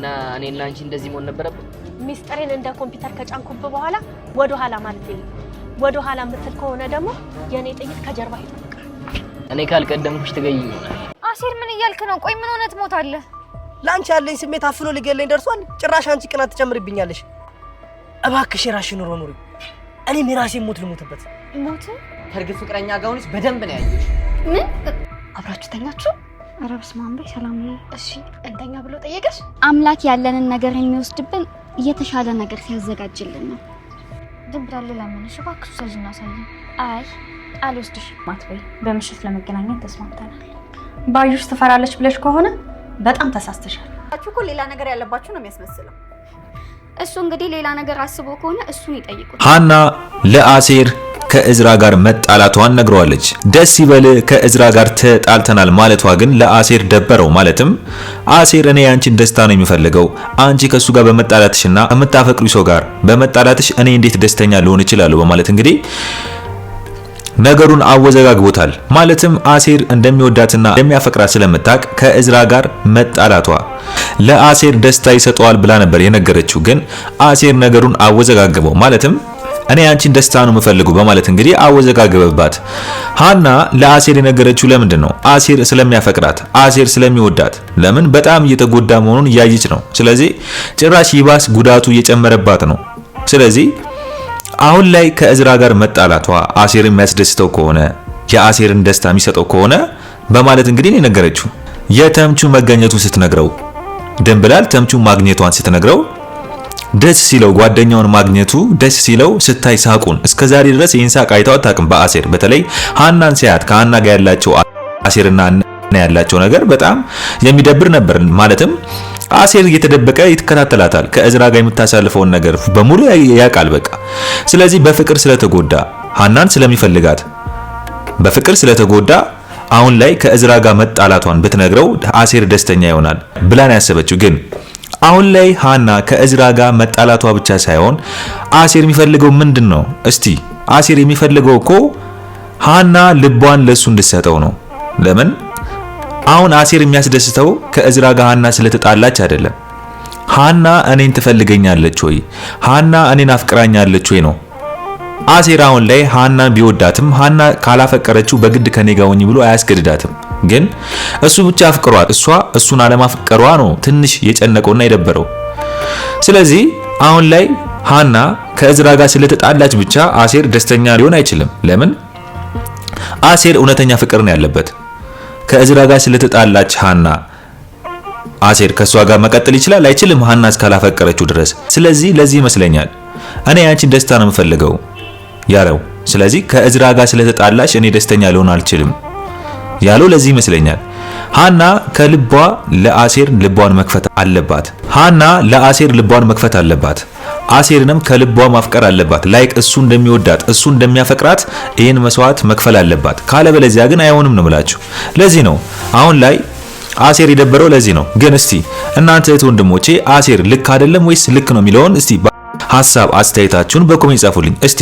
እና እኔና አንቺ እንደዚህ መሆን ነበረብን። ሚስጥሬን እንደ ኮምፒውተር ከጫንኩብ በኋላ ወደ ኋላ ማለት ነው። ወደ ኋላ ምትል ከሆነ ደግሞ የኔ ጥይት ከጀርባ ይጠብቃል። እኔ ካልቀደምኩሽ ትገይኝ ይሆናል። አሴር ምን እያልክ ነው? ቆይ ምን ሆነ ትሞታለህ? ላንቺ ያለኝ ስሜት አፍኖ ሊገለኝ ደርሷል። ጭራሽ አንቺ ቅናት ትጨምርብኛለሽ። እባክሽ የራስሽን ኑሮ ኑሪ። እኔም የራሴን ሞት ልሞትበት። ሞት? ከእርግጥ ፍቅረኛ ጋር ሆነሽ በደንብ ነው ያየሽ። ምን አብራችሁ ተኛችሁ? ኧረ በስመ አብ በይ። ሰላም ነው? እሺ እንተኛ ብሎ ጠየቀሽ? አምላክ ያለንን ነገር የሚወስድብን የተሻለ ነገር ሲያዘጋጅልን ነው። ድብራለ ለምንሽ እባክሽ ሰጅና ሳይ። አይ አልወስድሽ ማትበይ። በምሽት ለመገናኘት ተስማምተናል። ባዩሽ ትፈራለች ብለሽ ከሆነ በጣም ተሳስተሻል። እኮ ሌላ ነገር ያለባችሁ ነው የሚያስመስለው። እሱ እንግዲህ ሌላ ነገር አስቦ ከሆነ እሱን ይጠይቁት። ሀና ለአሴር ከእዝራ ጋር መጣላቷን ነግረዋለች። ደስ ይበል ከእዝራ ጋር ተጣልተናል ማለቷ ግን ለአሴር ደበረው። ማለትም አሴር እኔ አንቺን ደስታ ነው የሚፈልገው፣ አንቺ ከሱ ጋር በመጣላትሽና የምታፈቅሩ ሰው ጋር በመጣላትሽ እኔ እንዴት ደስተኛ ልሆን እችላለሁ በማለት እንግዲህ ነገሩን አወዘጋግቦታል። ማለትም አሴር እንደሚወዳትና እንደሚያፈቅራት ስለምታውቅ ከእዝራ ጋር መጣላቷ ለአሴር ደስታ ይሰጠዋል ብላ ነበር የነገረችው። ግን አሴር ነገሩን አወዘጋግበው። ማለትም እኔ አንቺን ደስታ ነው የምፈልገው በማለት እንግዲህ አወዘጋገበባት። ሀና ለአሴር የነገረችው ለምንድን ነው? አሴር ስለሚያፈቅራት፣ አሴር ስለሚወዳት። ለምን? በጣም እየተጎዳ መሆኑን እያየች ነው። ስለዚህ ጭራሽ ይባስ ጉዳቱ እየጨመረባት ነው። ስለዚህ አሁን ላይ ከእዝራ ጋር መጣላቷ አሴር የሚያስደስተው ከሆነ የአሴርን ደስታ የሚሰጠው ከሆነ በማለት እንግዲህ የነገረችው የተምቹ መገኘቱ ስትነግረው ድንብላል ተምቹ ማግኘቷን ስትነግረው ደስ ሲለው ጓደኛውን ማግኘቱ ደስ ሲለው ስታይ ሳቁን እስከዛሬ ድረስ ይህን ሳቅ አይታው አታውቅም። በአሴር በተለይ ሀናን ሲያት ከሀና ጋር ያላቸው አሴርና ያላቸው ነገር በጣም የሚደብር ነበር። ማለትም አሴር እየተደበቀ ይተከታተላታል። ከእዝራ ጋር የምታሳልፈውን ነገር በሙሉ ያውቃል። በቃ ስለዚህ በፍቅር ስለተጎዳ ሀናን ስለሚፈልጋት በፍቅር ስለተጎዳ አሁን ላይ ከእዝራ ጋር መጣላቷን ብትነግረው አሴር ደስተኛ ይሆናል ብላን ያሰበችው። ግን አሁን ላይ ሀና ከእዝራ ጋር መጣላቷ ብቻ ሳይሆን አሴር የሚፈልገው ምንድን ነው? እስቲ አሴር የሚፈልገው እኮ ሀና ልቧን ለሱ እንድትሰጠው ነው። ለምን? አሁን አሴር የሚያስደስተው ከእዝራ ጋር ሀና ስለተጣላች አይደለም። ሀና እኔን ትፈልገኛለች ወይ? ሀና እኔን አፍቅራኛለች ወይ ነው። አሴር አሁን ላይ ሀናን ቢወዳትም ሀና ካላፈቀረችው በግድ ከኔ ጋር ሆኚ ብሎ አያስገድዳትም። ግን እሱ ብቻ አፍቅሯት እሷ እሱን አለማፍቀሯ ነው ትንሽ የጨነቀውና የደበረው። ስለዚህ አሁን ላይ ሀና ከእዝራ ጋር ስለተጣላች ብቻ አሴር ደስተኛ ሊሆን አይችልም። ለምን? አሴር እውነተኛ ፍቅር ነው ያለበት። ከእዝራ ጋር ስለተጣላች ሀና አሴር ከሷ ጋር መቀጠል ይችላል አይችልም? ሀና እስካላፈቀረችው ድረስ። ስለዚህ ለዚህ ይመስለኛል እኔ ያንቺን ደስታ ነው የምፈልገው ያለው። ስለዚህ ከእዝራ ጋር ስለተጣላች እኔ ደስተኛ ልሆን አልችልም ያለው ለዚህ ይመስለኛል። ሀና ከልቧ ለአሴር ልቧን መክፈት አለባት። ሀና ለአሴር ልቧን መክፈት አለባት። አሴርንም ከልቧ ማፍቀር አለባት። ላይክ እሱ እንደሚወዳት እሱ እንደሚያፈቅራት ይሄን መስዋዕት መክፈል አለባት። ካለበለዚያ ግን አይሆንም ነው የምላችሁ። ለዚህ ነው አሁን ላይ አሴር የደበረው ለዚህ ነው። ግን እስቲ እናንተ እህት ወንድሞቼ አሴር ልክ አይደለም ወይስ ልክ ነው የሚለውን እስቲ ሐሳብ አስተያየታችሁን በኮሜንት ጻፉልኝ። እስቲ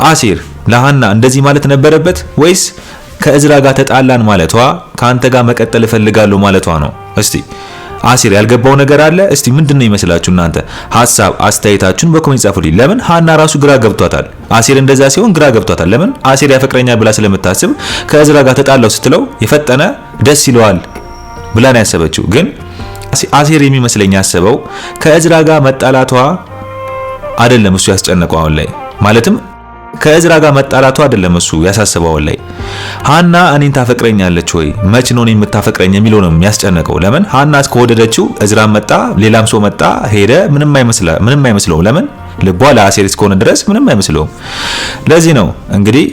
አሴር ለሀና እንደዚህ ማለት ነበረበት ወይስ ከእዝራ ጋር ተጣላን ማለቷ ካንተ ጋር መቀጠል እፈልጋለሁ ማለቷ ነው? እስቲ አሴር ያልገባው ነገር አለ? እስቲ ምንድነው ይመስላችሁ እናንተ? ሐሳብ አስተያየታችሁን በኮሜንት ጻፉልኝ። ለምን ሀና ራሱ ግራ ገብቷታል። አሴር እንደዛ ሲሆን ግራ ገብቷታል። ለምን? አሴር ያፈቅረኛል ብላ ስለምታስብ ከእዝራ ጋር ተጣላው ስትለው የፈጠነ ደስ ይለዋል ብላ ነው ያሰበችው። ግን አሴር የሚመስለኝ ያሰበው ከእዝራ ጋር መጣላቷ አይደለም እሱ ያስጨነቀው አሁን ላይ። ማለትም ከእዝራ ጋር መጣላቷ አይደለም እሱ ያሳሰበው አሁን ላይ። ሀና እኔን ታፈቅረኛለች ወይ መች ነው እኔን የምታፈቅረኝ የሚለው ነው የሚያስጨነቀው። ለምን? ሀና እስከወደደችው እዝራ መጣ ሌላም ሰው መጣ ሄደ ምንም አይመስለውም። ለምን? ልቧ ለአሴር እስከሆነ ድረስ ምንም አይመስለውም። ለዚህ ነው እንግዲህ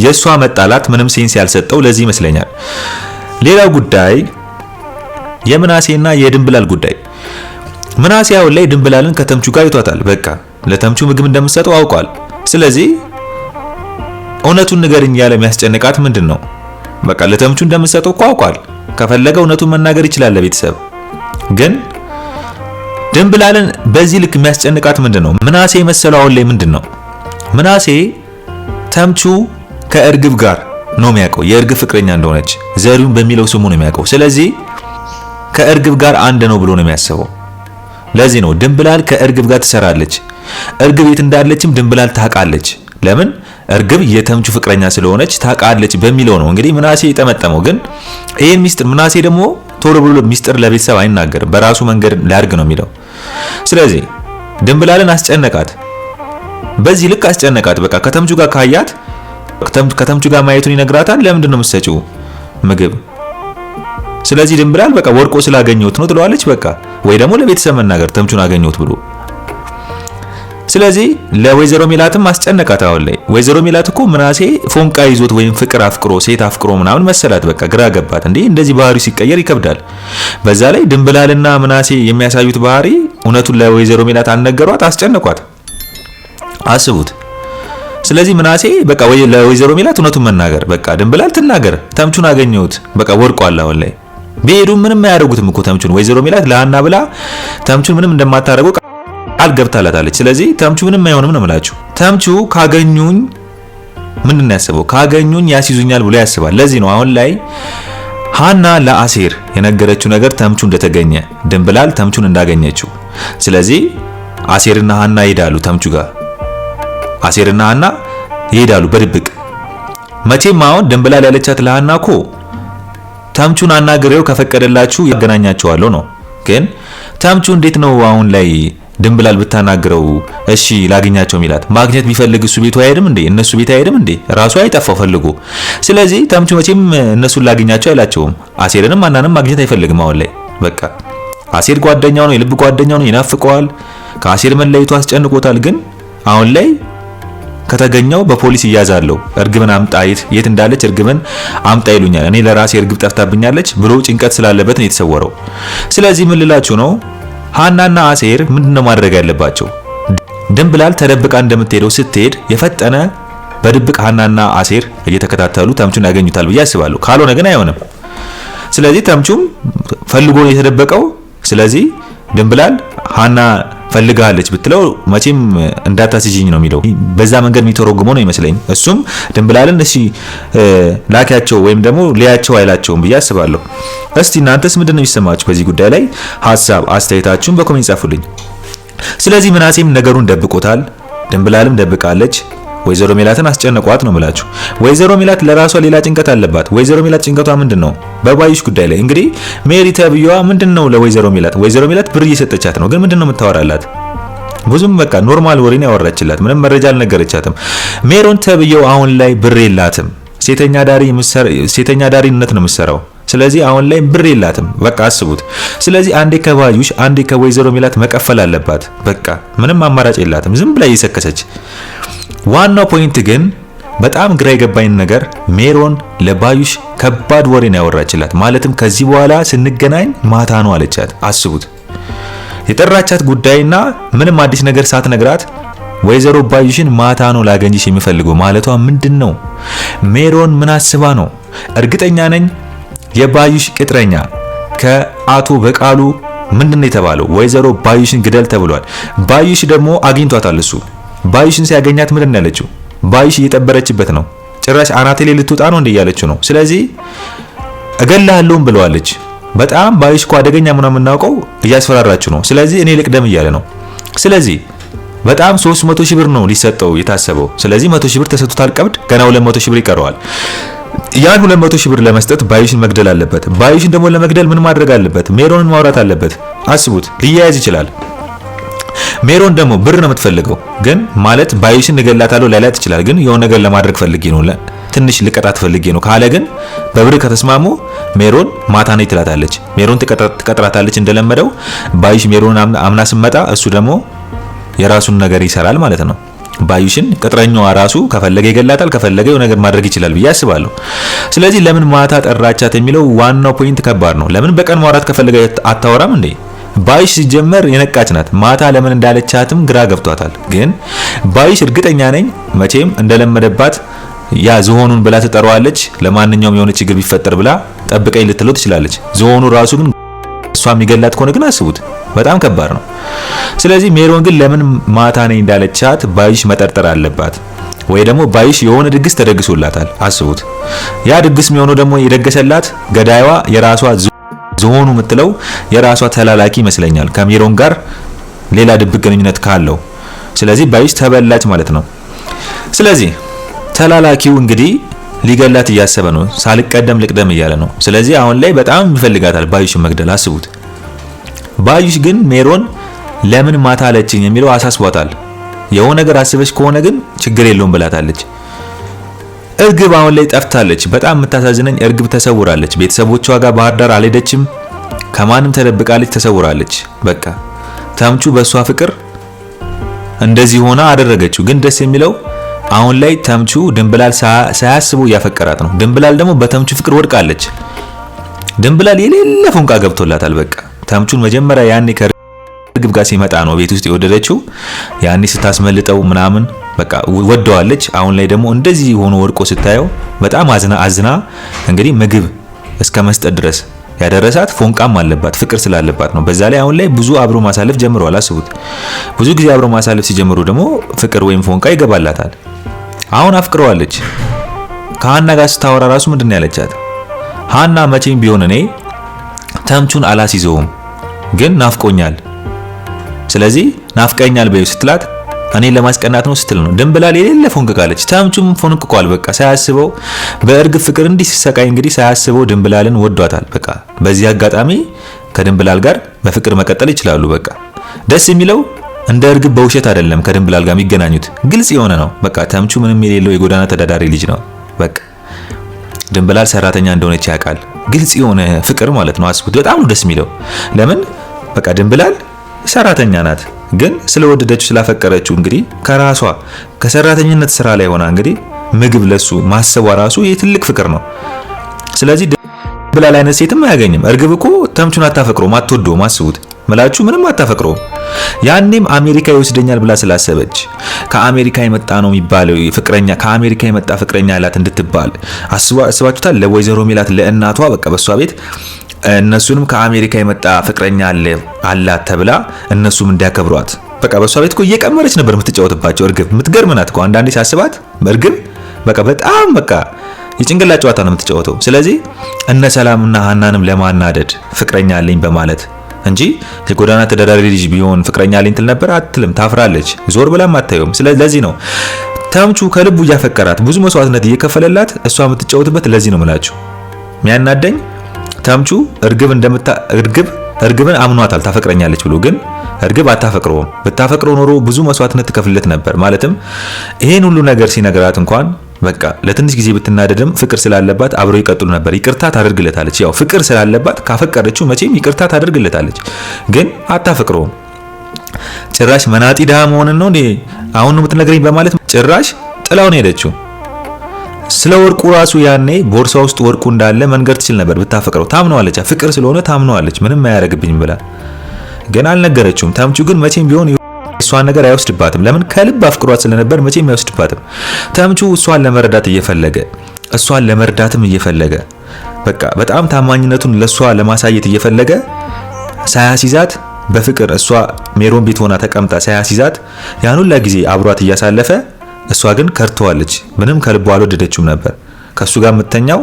የሷ መጣላት ምንም ሴንስ ያልሰጠው ለዚህ ይመስለኛል። ሌላው ጉዳይ የምናሴና የድንብላል ጉዳይ። ምናሴ አሁን ላይ ድንብላልን ከተምቹ ጋር ይቷታል። በቃ ለተምቹ ምግብ እንደምትሰጠው አውቋል። ስለዚህ እውነቱን ንገርኝ ያለ የሚያስጨንቃት ምንድነው? በቃ ለተምቹ እንደምትሰጠው እኮ አውቋል። ከፈለገ እውነቱን መናገር ይችላል ለቤተሰብ። ግን ድንብላልን በዚህ ልክ የሚያስጨንቃት ምንድነው? ምናሴ የመሰለው አሁን ላይ ምንድነው? ምናሴ ተምቹ ከእርግብ ጋር ነው የሚያውቀው፣ የእርግብ ፍቅረኛ እንደሆነች ዘሪውን በሚለው ስሙ ነው የሚያውቀው። ስለዚህ ከእርግብ ጋር አንድ ነው ብሎ ነው የሚያስበው። ለዚህ ነው ድንብላል ከእርግብ ጋር ትሰራለች። እርግብ የት እንዳለችም ድንብላል ታውቃለች። ለምን? እርግብ የተምቹ ፍቅረኛ ስለሆነች ታውቃለች በሚለው ነው እንግዲህ ምናሴ የጠመጠመው። ግን ይሄን ሚስጥር ምናሴ ደግሞ ቶሎ ብሎ ሚስጥር ለቤተሰብ አይናገርም፣ በራሱ መንገድ ላድርግ ነው የሚለው። ስለዚህ ድንብላልን አስጨነቃት፣ በዚህ ልክ አስጨነቃት። በቃ ከተምቹ ጋር ካያት ከተምቹ ጋር ማየቱን ይነግራታል። ለምንድን ነው የምትሰጪው ምግብ? ስለዚህ ድንብላል በቃ ወርቆ ስላገኘሁት ነው ትለዋለች። በቃ ወይ ደግሞ ለቤተሰብ መናገር ተምቹን አገኘሁት ብሎ። ስለዚህ ለወይዘሮ ሜላትም አስጨነቃት። አሁን ላይ ወይዘሮ ሜላት እኮ ምናሴ ፎንቃ ይዞት ወይም ፍቅር አፍቅሮ ሴት አፍቅሮ ምናምን መሰላት። በቃ ግራ ገባት። እንዴ እንደዚህ ባህሪው ሲቀየር ይከብዳል። በዛ ላይ ድንብላልና ምናሴ የሚያሳዩት ባህሪ እውነቱን ለወይዘሮ ሜላት አልነገሯት፣ አስጨነቋት። አስቡት። ስለዚህ ምናሴ በቃ ለወይዘሮ ሜላት እውነቱን መናገር በቃ ድንብላል ትናገር፣ ተምቹን አገኘሁት በቃ ወርቋል። አሁን ላይ ቢሄዱ ምንም አያደርጉትም እኮ ተምቹን። ወይዘሮ ሜላት ለሃና ብላ ተምቹን ምንም እንደማታደርገው ቃል ገብታላታለች። ስለዚህ ተምቹ ምንም አይሆንም ነው የምላችሁ። ተምቹ ካገኙኝ ምንድን ነው ያስበው? ካገኙኝ ያስይዙኛል ብሎ ያስባል። ለዚህ ነው አሁን ላይ ሃና ለአሴር የነገረችው ነገር ተምቹ እንደተገኘ፣ ድንብላል ተምቹን እንዳገኘችው። ስለዚህ አሴርና ሃና ይሄዳሉ ተምቹ ጋር። አሴርና ሃና ይሄዳሉ በድብቅ። መቼም አሁን ድንብላል ያለቻት ለሃና እኮ ተምቹን አናግሬው ከፈቀደላችሁ ያገናኛቸዋለሁ ነው። ግን ተምቹ እንዴት ነው አሁን ላይ ድንብላል ብታናግረው እሺ ላገኛቸው ሚላት? ማግኘት ቢፈልግ እሱ ቤቱ አይሄድም እንዴ? እነሱ ቤት አይሄድም እንዴ? ራሱ አይጠፋው ፈልጎ። ስለዚህ ተምቹ መቼም እነሱን ላገኛቸው አይላቸውም። አሴርንም ሃናንም ማግኘት አይፈልግም አሁን ላይ። በቃ አሴር ጓደኛው ነው፣ የልብ ጓደኛው ነው፣ ይናፍቀዋል። ከአሴር መለየቱ አስጨንቆታል። ግን አሁን ላይ ከተገኘው በፖሊስ ይያዛለው። እርግብን አምጣ፣ የት እንዳለች እርግብን አምጣ ይሉኛል፣ እኔ ለራሴ እርግብ ጠፍታብኛለች ብሎ ጭንቀት ስላለበት ነው የተሰወረው። ስለዚህ ምን ልላችሁ ነው? ሃናና አሴር ምንድነው ማድረግ ያለባቸው? ድንብላል ተደብቃ እንደምትሄደው ስትሄድ የፈጠነ በድብቅ ሃናና አሴር እየተከታተሉ ተምቹን ያገኙታል ብዬ አስባለሁ። ካልሆነ ግን አይሆንም። ስለዚህ ተምቹም ፈልጎ ነው የተደበቀው። ስለዚህ ድንብላል ሃና ፈልጋለች ብትለው መቼም እንዳታስጂኝ ነው የሚለው። በዛ መንገድ የሚተረጉመው ነው ይመስለኝ። እሱም ድንብላልን እሺ ላኪያቸው ወይም ደግሞ ሊያቸው አይላቸውም ብዬ አስባለሁ። እስቲ እናንተስ ምንድነው የሚሰማችሁ በዚህ ጉዳይ ላይ? ሐሳብ አስተያየታችሁን በኮሜንት ጻፉልኝ። ስለዚህ ምናሴም ነገሩን ደብቆታል፣ ድንብላልም ደብቃለች። ወይዘሮ ሜላትን አስጨነቋት ነው የምላችሁ። ወይዘሮ ሜላት ለራሷ ሌላ ጭንቀት አለባት። ወይዘሮ ሜላት ጭንቀቷ ምንድነው? በባዩሽ ጉዳይ ላይ እንግዲህ ሜሪ ተብዬዋ ምንድነው ለወይዘሮ ሜላት? ወይዘሮ ሜላት ብር እየሰጠቻት ነው፣ ግን ምንድነው የምታወራላት? ብዙም በቃ ኖርማል ወሬን ያወራችላት፣ ምንም መረጃ አልነገረቻትም። ሜሮን ተብዬው አሁን ላይ ብር የላትም፣ ሴተኛ ዳሪነት ነው የምትሰራው። ስለዚህ አሁን ላይ ብር የላትም። በቃ አስቡት። ስለዚህ አንዴ ከባዩሽ አንዴ ከወይዘሮ ሜላት መቀፈል አለባት። በቃ ምንም አማራጭ የላትም፣ ዝም ብላ እየሰከሰች። ዋናው ፖይንት ግን በጣም ግራ የገባኝ ነገር ሜሮን ለባዩሽ ከባድ ወሬን ያወራችላት። ማለትም ከዚህ በኋላ ስንገናኝ ማታ ነው አለቻት። አስቡት። የጠራቻት ጉዳይና ምንም አዲስ ነገር ሳትነግራት ወይዘሮ ባዩሽን ማታ ነው ላገኝሽ የሚፈልገው ማለቷ ምንድነው? ሜሮን ምን አስባ ነው? እርግጠኛ ነኝ የባዩሽ ቅጥረኛ ከአቶ በቃሉ ምንድነው የተባለው? ወይዘሮ ባዩሽን ግደል ተብሏል። ባዩሽ ደግሞ አግኝቷታል እሱ። ባዩሽን ሲያገኛት ምንድን ያለችው? ባዩሽ እየጠበረችበት ነው። ጭራሽ አናቴ ላይ ልትወጣ ነው እንደ ያለችው ነው። ስለዚህ እገላለሁም ብለዋለች። በጣም ባዩሽ እኮ አደገኛ ምናምን የምናውቀው እያስፈራራችሁ ነው። ስለዚህ እኔ ልቅደም እያለ ነው። ስለዚህ በጣም 300 ሺህ ብር ነው ሊሰጠው የታሰበው። ስለዚህ 100 ሺህ ብር ተሰጥቶታል ቀብድ፣ ገና 200 ሺህ ብር ይቀረዋል። ያን 200 ሺህ ብር ለመስጠት ባዩሽን መግደል አለበት። ባዩሽን ደግሞ ለመግደል ምን ማድረግ አለበት? ሜሮንን ማውራት አለበት። አስቡት፣ ሊያያዝ ይችላል። ሜሮን ደግሞ ብር ነው የምትፈልገው። ግን ማለት ባዩሽን እገላታለሁ ላይላት ይችላል። ግን የሆነ ነገር ለማድረግ ፈልጌ ነው፣ ትንሽ ልቀጣት ፈልጌ ነው ካለ ግን በብር ከተስማሙ ሜሮን ማታ ነው ትላታለች። ሜሮን ትቀጥራታለች እንደለመደው። ባዩሽ ሜሮን አምና ስመጣ እሱ ደግሞ የራሱን ነገር ይሰራል ማለት ነው። ባዩሽን ቅጥረኛዋ ራሱ ከፈለገ ይገላታል፣ ከፈለገ የሆነ ነገር ማድረግ ይችላል ብዬ አስባለሁ። ስለዚህ ለምን ማታ ጠራቻት የሚለው ዋናው ፖይንት ከባድ ነው። ለምን በቀን ማውራት ከፈለገ አታወራም እንዴ? ባዩሽ ሲጀመር የነቃች ናት። ማታ ለምን እንዳለቻትም ግራ ገብቷታል። ግን ባዩሽ እርግጠኛ ነኝ መቼም እንደለመደባት ያ ዝሆኑን ብላ ትጠራዋለች። ለማንኛውም የሆነ ችግር ቢፈጠር ብላ ጠብቀኝ ልትለው ትችላለች። ዝሆኑ ራሱ ግን እሷ የሚገላት ከሆነ ግን አስቡት፣ በጣም ከባድ ነው። ስለዚህ ሜሮን ግን ለምን ማታ ነኝ እንዳለቻት ባዩሽ መጠርጠር አለባት። ወይ ደግሞ ባዩሽ የሆነ ድግስ ተደግሶላታል። አስቡት። ያ ድግስ የሚሆነው ደግሞ የደገሰላት ገዳይዋ የራሷ ዝሆኑ የምትለው የራሷ ተላላኪ ይመስለኛል ከሜሮን ጋር ሌላ ድብቅ ግንኙነት ካለው። ስለዚህ ባዩሽ ተበላች ማለት ነው። ስለዚህ ተላላኪው እንግዲህ ሊገላት እያሰበ ነው። ሳልቀደም ልቅደም እያለ ነው። ስለዚህ አሁን ላይ በጣም ይፈልጋታል ባዩሽን መግደል። አስቡት። ባዩሽ ግን ሜሮን ለምን ማታ አለችኝ የሚለው አሳስቧታል። የሆነ ነገር አስበሽ ከሆነ ግን ችግር የለውም ብላታለች። እርግብ አሁን ላይ ጠፍታለች። በጣም የምታሳዝነኝ እርግብ ተሰውራለች። ቤተሰቦቿ ጋር ባህር ዳር አልሄደችም። ከማንም ተደብቃለች፣ ተሰውራለች። በቃ ተምቹ በሷ ፍቅር እንደዚህ ሆና አደረገችው። ግን ደስ የሚለው አሁን ላይ ተምቹ ድንብላል ሳያስበው እያፈቀራት ነው። ድንብላል ደግሞ በተምቹ ፍቅር ወድቃለች። ድንብላል የሌለ ፎንቃ ገብቶላታል። በቃ ተምቹን መጀመሪያ ያኔ ከርግብ ጋር ሲመጣ ነው ቤት ውስጥ የወደደችው። ያኔ ስታስመልጠው ምናምን በቃ ወደዋለች። አሁን ላይ ደግሞ እንደዚህ ሆኖ ወድቆ ስታየው በጣም አዝና እንግዲህ ምግብ እስከ መስጠት ድረስ ያደረሳት ፎንቃም አለባት፣ ፍቅር ስላለባት ነው። በዛ ላይ አሁን ላይ ብዙ አብሮ ማሳለፍ ጀምረዋል። አስቡት። ብዙ ጊዜ አብሮ ማሳለፍ ሲጀምሩ ደግሞ ፍቅር ወይም ፎንቃ ይገባላታል። አሁን አፍቅረዋለች። ከሃና ጋር ስታወራ ራሱ ምንድነው ያለቻት? ሃና መቼም ቢሆን እኔ ተምቹን አላስይዘውም፣ ግን ናፍቆኛል። ስለዚህ ናፍቀኛል በይው ስትላት እኔ ለማስቀናት ነው ስትል ነው። ድንብላል የሌለ ፎንቅቃለች። ተምቹም ፎንቅቋል። በቃ ሳያስበው በእርግብ ፍቅር እንዲህ ሲሰቃይ እንግዲህ ሳያስበው ድንብላልን ወዷታል። በቃ በዚህ አጋጣሚ ከድንብላል ጋር በፍቅር መቀጠል ይችላሉ። በቃ ደስ የሚለው እንደ እርግብ በውሸት አይደለም ከድንብላል ጋር የሚገናኙት፣ ግልጽ የሆነ ነው። በቃ ተምቹ ምንም የሌለው የጎዳና ተዳዳሪ ልጅ ነው። በቃ ድንብላል ሰራተኛ እንደሆነች ያውቃል። ግልጽ የሆነ ፍቅር ማለት ነው። አስቡት። በጣም ነው ደስ የሚለው። ለምን በቃ ድንብላል ሰራተኛ ናት፣ ግን ስለወደደችው ስላፈቀረችው እንግዲህ ከራሷ ከሰራተኝነት ስራ ላይ ሆና እንግዲህ ምግብ ለሱ ማሰቧ ራሱ የትልቅ ፍቅር ነው። ስለዚህ ድንብላል አይነት ሴትም አያገኝም። እርግብ እኮ ተምቹን አታፈቅረውም፣ አትወደውም። አስቡት መላችሁ ምንም አታፈቅረውም። ያኔም አሜሪካ ይወስደኛል ብላ ስላሰበች ከአሜሪካ የመጣ ነው የሚባለው ፍቅረኛ ከአሜሪካ የመጣ ፍቅረኛ አላት እንድትባል አስባችሁታል? ለወይዘሮ ሚላት ለእናቷ በቃ በሷ ቤት እነሱንም ከአሜሪካ የመጣ ፍቅረኛ አላት ተብላ እነሱም እንዲያከብሯት በቃ በሷ ቤት እኮ እየቀመረች ነበር የምትጫወትባቸው። እርግብ የምትገርም ናት እኮ አንዳንዴ ሳስባት። እርግብ በቃ በጣም በቃ የጭንቅላት ጨዋታ ነው የምትጫወተው። ስለዚህ እነ ሰላምና ሃናንም ለማናደድ ፍቅረኛ አለኝ በማለት እንጂ የጎዳና ተዳዳሪ ልጅ ቢሆን ፍቅረኛ አለኝ ትል ነበር? አትልም። ታፍራለች። ዞር ብላም አታየውም። ስለዚህ ነው ተምቹ ከልቡ እያፈቀራት ብዙ መስዋዕትነት እየከፈለላት እሷ የምትጫወትበት። ለዚህ ነው የምላችሁ የሚያናደኝ ተምቹ እርግብን አምኗታል ታፈቅረኛለች ብሎ፣ ግን እርግብ አታፈቅረውም። ብታፈቅረው ኖሮ ብዙ መስዋዕትነት ትከፍልለት ነበር። ማለትም ይሄን ሁሉ ነገር ሲነገራት እንኳን በቃ ለትንሽ ጊዜ ብትናደድም ፍቅር ስላለባት አብረው ይቀጥሉ ነበር። ይቅርታ ታደርግለታለች። ያው ፍቅር ስላለባት ካፈቀረችው መቼም ይቅርታ ታደርግለታለች፣ ግን አታፈቅረውም። ጭራሽ መናጢ ድሃ መሆንን ነው እንዴ አሁን ነው የምትነግረኝ በማለት ጭራሽ ጥላው ነው ሄደችው። ስለ ወርቁ ራሱ ያኔ ቦርሳ ውስጥ ወርቁ እንዳለ መንገር ትችል ነበር ብታፈቅረው። ታምነዋለች፣ ፍቅር ስለሆነ ታምነዋለች። ምንም አያረግብኝም ብላ ግን አልነገረችውም። ተምቹ ግን መቼም ቢሆን እሷን ነገር አይወስድባትም። ለምን? ከልብ አፍቅሯት ስለነበር መቼም አይወስድባትም። ተምቹ እሷን ለመረዳት እየፈለገ እሷን ለመርዳትም እየፈለገ በቃ በጣም ታማኝነቱን ለሷ ለማሳየት እየፈለገ ሳያሲዛት በፍቅር እሷ ሜሮን ቤት ሆና ተቀምጣ ሳያሲዛት ያን ሁላ ጊዜ አብሯት እያሳለፈ እሷ ግን ከርተዋለች። ምንም ከልቧ አልወደደችውም ነበር። ከሱ ጋር የምተኛው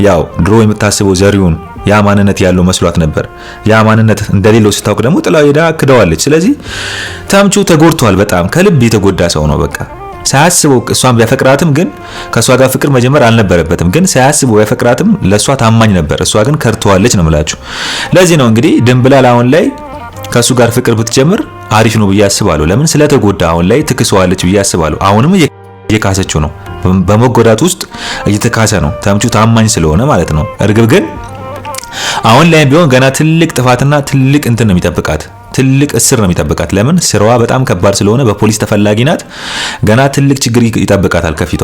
ያው ድሮ የምታስበው ዘሪውን ያ ማንነት ያለው መስሏት ነበር። ያ ማንነት እንደሌለው ስታውቅ ደግሞ ጥላው ሄዳ ክደዋለች። ስለዚህ ተምቹ ተጎድቷል። በጣም ከልብ የተጎዳ ሰው ነው። በቃ ሳያስበው እሷን ቢያፈቅራትም ግን ከሷ ጋር ፍቅር መጀመር አልነበረበትም። ግን ሳያስበው ቢያፈቅራትም ለሷ ታማኝ ነበር። እሷ ግን ከርተዋለች ነው የምላችሁ። ለዚህ ነው እንግዲህ ድንብላል አሁን ላይ ከሱ ጋር ፍቅር ብትጀምር አሪፍ ነው ብዬ አስባለሁ። ለምን? ስለተጎዳ አሁን ላይ ትክሰዋለች ብዬ አስባለሁ። አሁንም እየካሰችው ነው። በመጎዳት ውስጥ እየተካሰ ነው። ተምቹ ታማኝ ስለሆነ ማለት ነው። እርግብ ግን አሁን ላይ ቢሆን ገና ትልቅ ጥፋትና ትልቅ እንትን ነው የሚጠብቃት። ትልቅ እስር ነው የሚጠብቃት። ለምን? ስራዋ በጣም ከባድ ስለሆነ በፖሊስ ተፈላጊ ናት። ገና ትልቅ ችግር ይጠብቃታል ከፊቷ።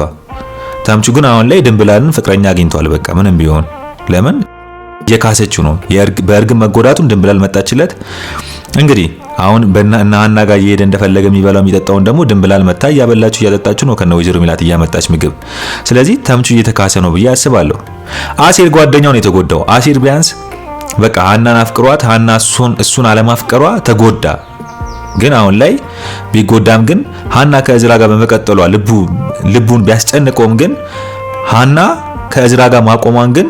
ተምቹ ግን አሁን ላይ ድንብላልን ፍቅረኛ አግኝቷል። በቃ ምንም ቢሆን ለምን እየካሰችው ነው። በእርግብ መጎዳቱን ድንብላል መጣችለት። እንግዲህ አሁን በእነ ሃና ጋር እየሄደ እንደፈለገ የሚበላው የሚጠጣውን ደግሞ ድንብላል መታ እያበላችሁ እያጠጣችሁ ነው ከነ ወይዘሮ ሚላት እያመጣች ምግብ። ስለዚህ ተምቹ እየተካሰ ነው ብዬ አስባለሁ። አሴር ጓደኛው ነው የተጎዳው። አሴር ቢያንስ በቃ ሃናን አፍቅሯት ሃና እሱን አለማፍቀሯ ተጎዳ። ግን አሁን ላይ ቢጎዳም ግን ሃና ከእዝራ ጋር በመቀጠሏ ልቡን ቢያስጨንቀውም ግን ሃና ከእዝራ ጋር ማቆሟን ግን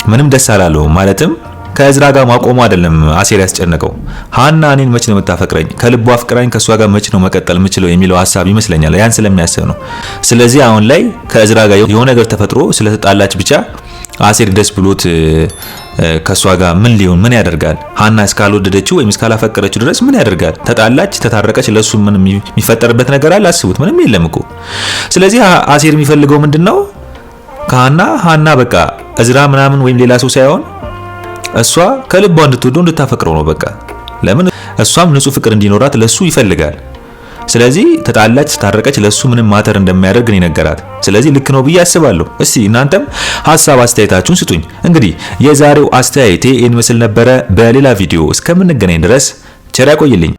ምንም ደስ አላለውም። ማለትም ከእዝራ ጋር ማቆሙ አይደለም አሴር ያስጨነቀው። ሀና እኔን መች ነው የምታፈቅረኝ፣ ከልቧ አፍቅራኝ ከሷ ጋር መች ነው መቀጠል የምችለው የሚለው ሐሳብ ይመስለኛል። ያን ስለሚያስብ ነው። ስለዚህ አሁን ላይ ከእዝራ ጋር የሆነ ነገር ተፈጥሮ ስለተጣላች ብቻ አሴር ደስ ብሎት ከሷ ጋር ምን ያደርጋል? ሀና እስካልወደደችው ወይም እስካላፈቀረችው ድረስ ምን ያደርጋል? ተጣላች፣ ተታረቀች፣ ለሱ ምን የሚፈጠርበት ነገር አለ? አስቡት፣ ምንም የለም እኮ። ስለዚህ አሴር የሚፈልገው ምንድነው? ሀና በቃ እዝራ ምናምን ወይም ሌላ ሰው ሳይሆን እሷ ከልቧ እንድትወደው እንድታፈቅረው ነው በቃ። ለምን እሷም ንጹህ ፍቅር እንዲኖራት ለሱ ይፈልጋል። ስለዚህ ተጣላች፣ ተታረቀች፣ ለሱ ምንም ማተር እንደማያደርግ ነው ነገራት። ስለዚህ ልክ ነው ብዬ አስባለሁ። እስቲ እናንተም ሐሳብ አስተያየታችሁን ስጡኝ። እንግዲህ የዛሬው አስተያየቴ ይህን ምስል ነበረ። በሌላ ቪዲዮ እስከምንገናኝ ድረስ ቸር ያቆይልኝ።